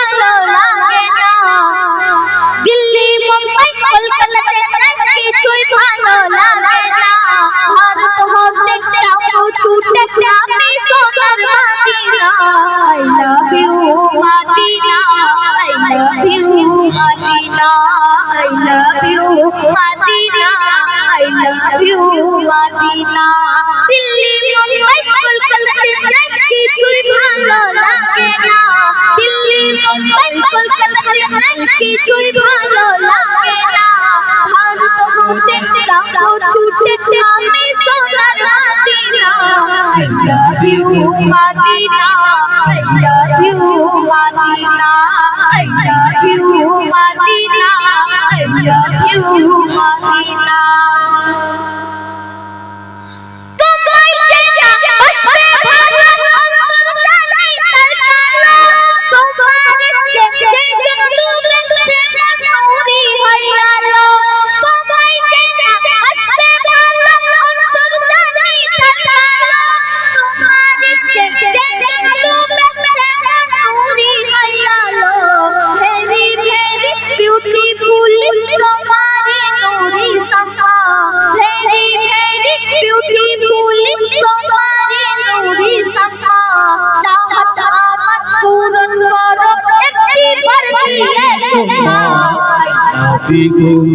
ভালো লাগে না দিল্লি মুম্বাই কলকাতা চেন্নাই কিছুই ভালো লাগে না ভারত হতে যাবো ছুটে আমি সোনার Medina I love you Madina I love you Madina I love you Madina I love you Madina Delhi Mumbai Kolkata Chennai কিছুই ভালো লাগে না দিল্লি মুম্বাই কলকাতা চেন্নাই কিছুই ভালো লাগে না ভারত হতে যাবো ছুটে আমি সোনার Medina I love you Madina I love you Madina I love you Madina I love you Madina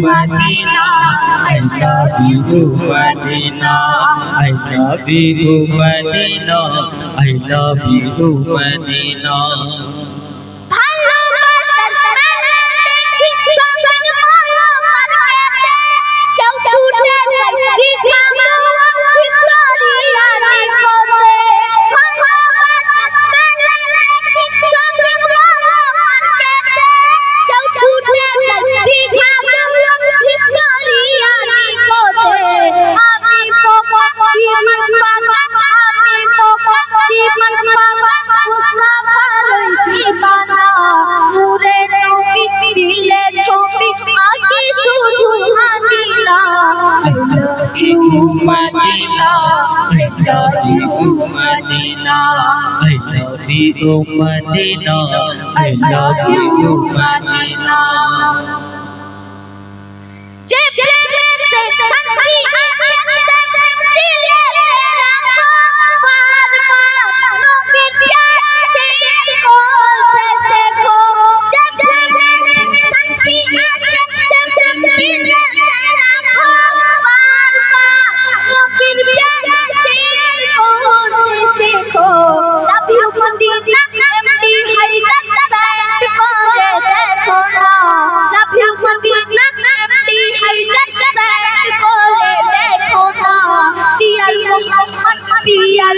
Madina, I love you Madina, I love you Madina, I love you Madina. Madina, I love you Madina, I love you Madina, I love you Madina. Piar